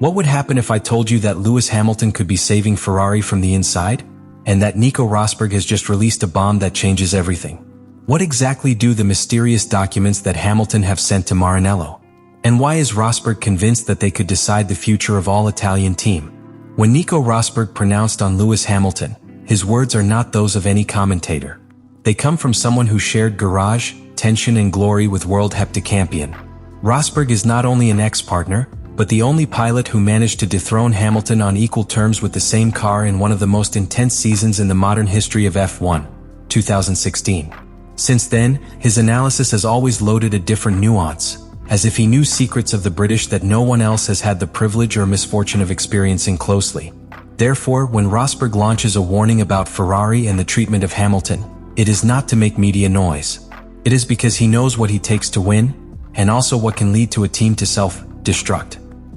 What would happen if I told you that Lewis Hamilton could be saving Ferrari from the inside? And that Nico Rosberg has just released a bomb that changes everything? What exactly do the mysterious documents that Hamilton have sent to Maranello? And why is Rosberg convinced that they could decide the future of all Italian team? When Nico Rosberg pronounced on Lewis Hamilton, his words are not those of any commentator. They come from someone who shared garage, tension and glory with world heptacampion. Rosberg is not only an ex-partner, but the only pilot who managed to dethrone Hamilton on equal terms with the same car in one of the most intense seasons in the modern history of F1, 2016. Since then, his analysis has always loaded a different nuance, as if he knew secrets of the British that no one else has had the privilege or misfortune of experiencing closely. Therefore, when Rosberg launches a warning about Ferrari and the treatment of Hamilton, it is not to make media noise. It is because he knows what he takes to win, and also what can lead to a team to self-destruct.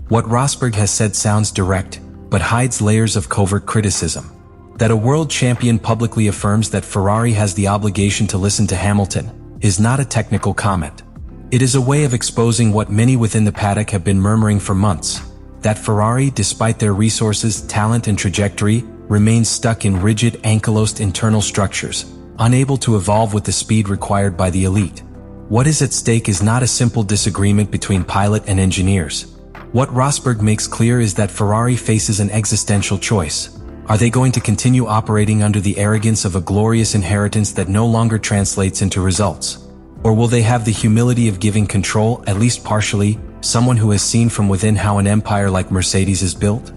What Rosberg has said sounds direct, but hides layers of covert criticism. That a world champion publicly affirms that Ferrari has the obligation to listen to Hamilton is not a technical comment. It is a way of exposing what many within the paddock have been murmuring for months, that Ferrari, despite their resources, talent and trajectory, remains stuck in rigid, ankylosed internal structures, unable to evolve with the speed required by the elite. What is at stake is not a simple disagreement between pilot and engineers. What Rosberg makes clear is that Ferrari faces an existential choice. Are they going to continue operating under the arrogance of a glorious inheritance that no longer translates into results? Or will they have the humility of giving control, at least partially, someone who has seen from within how an empire like Mercedes is built?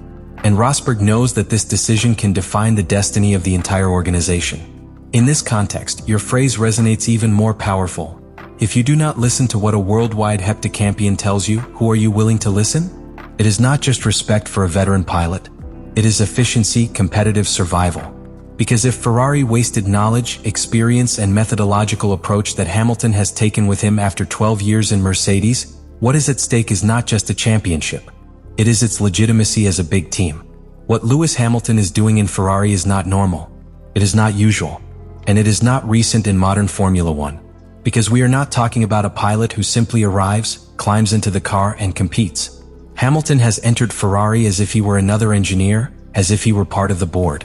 And Rosberg knows that this decision can define the destiny of the entire organization. In this context, your phrase resonates even more powerful. If you do not listen to what a worldwide heptacampion tells you, who are you willing to listen? It is not just respect for a veteran pilot. It is efficiency, competitive survival. Because if Ferrari wasted knowledge, experience and methodological approach that Hamilton has taken with him after 12 years in Mercedes, what is at stake is not just a championship. It is its legitimacy as a big team. What Lewis Hamilton is doing in Ferrari is not normal. It is not usual. And it is not recent in modern Formula One. Because we are not talking about a pilot who simply arrives, climbs into the car and competes. Hamilton has entered Ferrari as if he were another engineer, as if he were part of the board.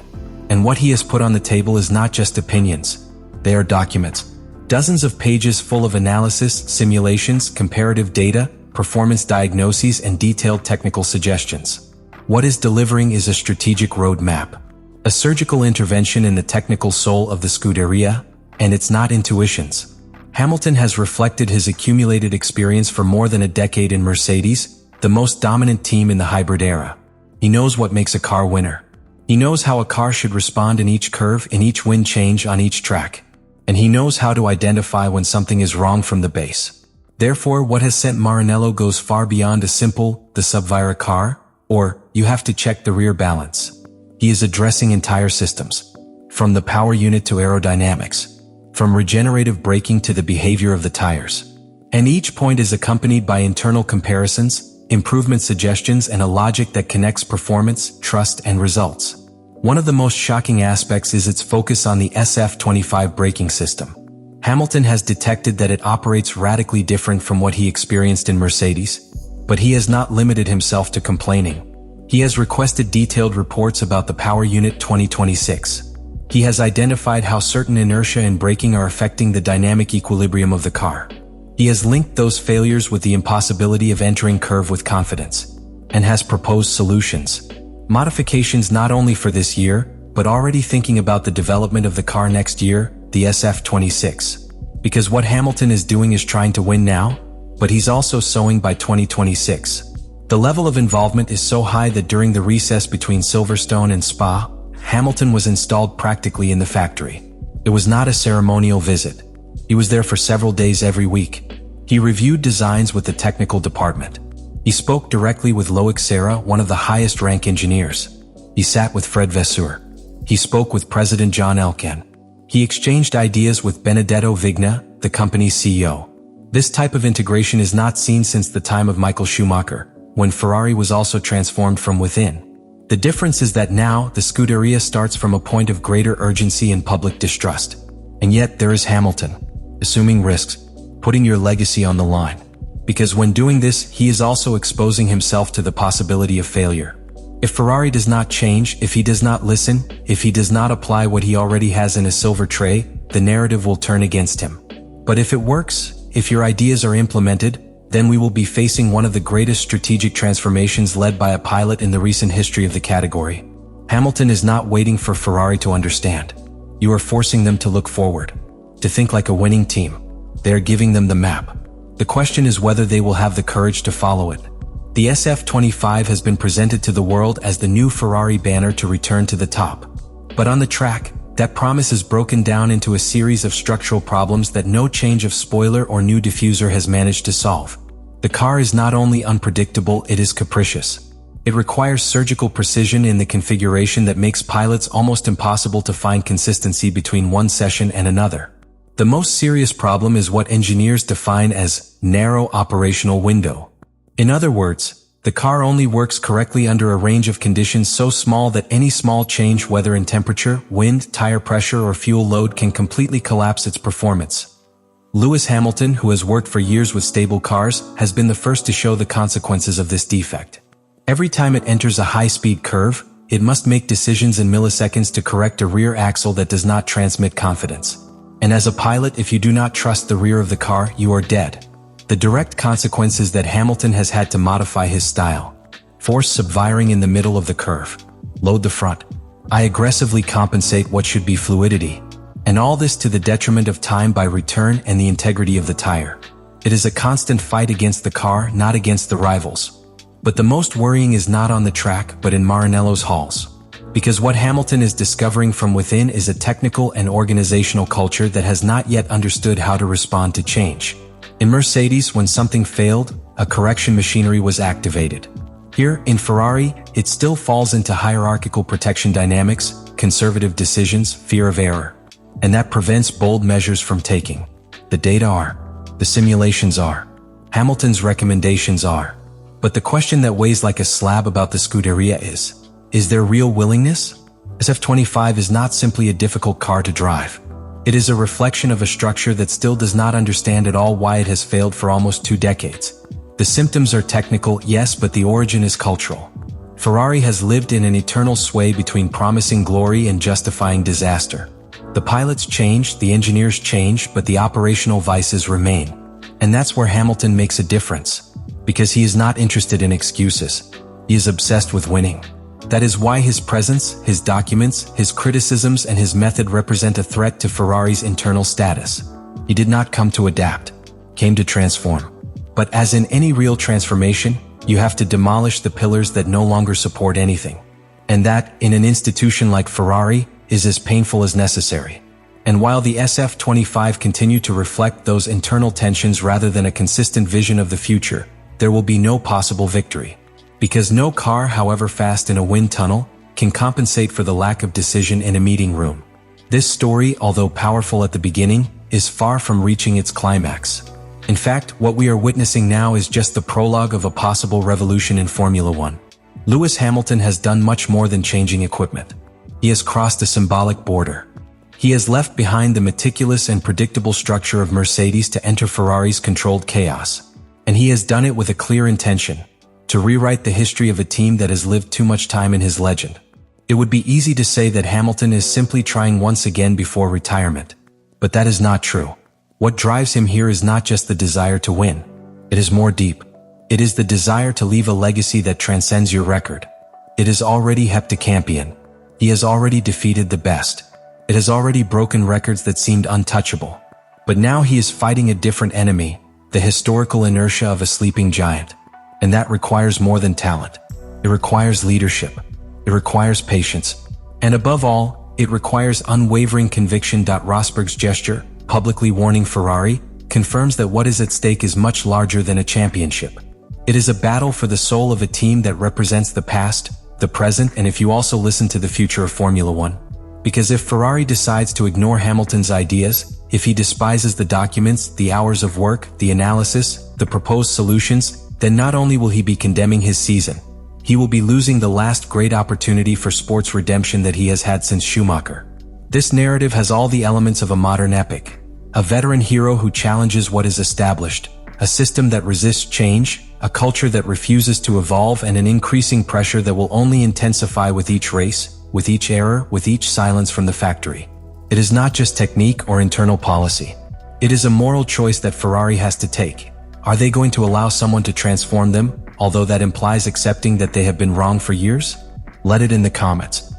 And what he has put on the table is not just opinions. They are documents. Dozens of pages full of analysis, simulations, comparative data, performance diagnoses, and detailed technical suggestions. What is delivering is a strategic roadmap. A surgical intervention in the technical soul of the Scuderia, and it's not intuitions. Hamilton has reflected his accumulated experience for more than a decade in Mercedes, the most dominant team in the hybrid era. He knows what makes a car winner. He knows how a car should respond in each curve, in each wind change, on each track. And he knows how to identify when something is wrong from the base. Therefore, what has sent Maranello goes far beyond a simple, the subvira car, or, you have to check the rear balance. He is addressing entire systems. From the power unit to aerodynamics. From regenerative braking to the behavior of the tires. And each point is accompanied by internal comparisons, improvement suggestions and a logic that connects performance, trust and results. One of the most shocking aspects is its focus on the SF25 braking system. Hamilton has detected that it operates radically different from what he experienced in Mercedes, but he has not limited himself to complaining. He has requested detailed reports about the Power Unit 2026. He has identified how certain inertia and braking are affecting the dynamic equilibrium of the car. He has linked those failures with the impossibility of entering curve with confidence, and has proposed solutions. Modifications not only for this year, but already thinking about the development of the car next year, the SF26. Because what Hamilton is doing is trying to win now, but he's also sowing by 2026. The level of involvement is so high that during the recess between Silverstone and Spa, Hamilton was installed practically in the factory. It was not a ceremonial visit. He was there for several days every week. He reviewed designs with the technical department. He spoke directly with Loic Serra, one of the highest rank engineers. He sat with Fred Vasseur. He spoke with President John Elkann. He exchanged ideas with Benedetto Vigna, the company's CEO. This type of integration is not seen since the time of Michael Schumacher, when Ferrari was also transformed from within. The difference is that now, the Scuderia starts from a point of greater urgency and public distrust. And yet there is Hamilton, assuming risks, putting your legacy on the line. Because when doing this, he is also exposing himself to the possibility of failure. If Ferrari does not change, if he does not listen, if he does not apply what he already has in his silver tray, the narrative will turn against him. But if it works, if your ideas are implemented, then we will be facing one of the greatest strategic transformations led by a pilot in the recent history of the category. Hamilton is not waiting for Ferrari to understand. You are forcing them to look forward, to think like a winning team. They are giving them the map. The question is whether they will have the courage to follow it. The SF25 has been presented to the world as the new Ferrari banner to return to the top. But on the track, that promise is broken down into a series of structural problems that no change of spoiler or new diffuser has managed to solve. The car is not only unpredictable, it is capricious. It requires surgical precision in the configuration that makes pilots almost impossible to find consistency between one session and another. The most serious problem is what engineers define as narrow operational window. In other words, the car only works correctly under a range of conditions so small that any small change, whether in temperature, wind, tire pressure, or fuel load, can completely collapse its performance. Lewis Hamilton, who has worked for years with stable cars, has been the first to show the consequences of this defect. Every time it enters a high-speed curve, it must make decisions in milliseconds to correct a rear axle that does not transmit confidence. And as a pilot, if you do not trust the rear of the car, you are dead. The direct consequence is that Hamilton has had to modify his style. Force subviring in the middle of the curve. Load the front. I aggressively compensate what should be fluidity. And all this to the detriment of time by return and the integrity of the tire. It is a constant fight against the car, not against the rivals. But the most worrying is not on the track, but in Maranello's halls. Because what Hamilton is discovering from within is a technical and organizational culture that has not yet understood how to respond to change. In Mercedes, when something failed, a correction machinery was activated. Here, in Ferrari, it still falls into hierarchical protection dynamics, conservative decisions, fear of error. And that prevents bold measures from taking. The data are. The simulations are. Hamilton's recommendations are. But the question that weighs like a slab about the Scuderia is there real willingness? SF25 is not simply a difficult car to drive. It is a reflection of a structure that still does not understand at all why it has failed for almost 2 decades. The symptoms are technical, yes, but the origin is cultural. Ferrari has lived in an eternal sway between promising glory and justifying disaster. The pilots change, the engineers change, but the operational vices remain. And that's where Hamilton makes a difference. Because he is not interested in excuses. He is obsessed with winning. That is why his presence, his documents, his criticisms, and his method represent a threat to Ferrari's internal status. He did not come to adapt, came to transform. But as in any real transformation, you have to demolish the pillars that no longer support anything. And that, in an institution like Ferrari, is as painful as necessary. And while the SF25 continue to reflect those internal tensions rather than a consistent vision of the future, there will be no possible victory. Because no car, however fast in a wind tunnel, can compensate for the lack of decision in a meeting room. This story, although powerful at the beginning, is far from reaching its climax. In fact, what we are witnessing now is just the prologue of a possible revolution in Formula One. Lewis Hamilton has done much more than changing equipment. He has crossed a symbolic border. He has left behind the meticulous and predictable structure of Mercedes to enter Ferrari's controlled chaos. And he has done it with a clear intention: to rewrite the history of a team that has lived too much time in his legend. It would be easy to say that Hamilton is simply trying once again before retirement. But that is not true. What drives him here is not just the desire to win. It is more deep. It is the desire to leave a legacy that transcends your record. It is already heptacampion. He has already defeated the best. It has already broken records that seemed untouchable. But now he is fighting a different enemy, the historical inertia of a sleeping giant. And that requires more than talent. It requires leadership. It requires patience. And above all, it requires unwavering conviction. Rosberg's gesture, publicly warning Ferrari, confirms that what is at stake is much larger than a championship. It is a battle for the soul of a team that represents the past, the present, and if you also listen to the future of Formula One. Because if Ferrari decides to ignore Hamilton's ideas, if he despises the documents, the hours of work, the analysis, the proposed solutions, then not only will he be condemning his season, he will be losing the last great opportunity for sports redemption that he has had since Schumacher. This narrative has all the elements of a modern epic. A veteran hero who challenges what is established, A system that resists change, a culture that refuses to evolve, and an increasing pressure that will only intensify with each race, with each error, with each silence from the factory. It is not just technique or internal policy. It is a moral choice that Ferrari has to take. Are they going to allow someone to transform them, although that implies accepting that they have been wrong for years? Let it in the comments.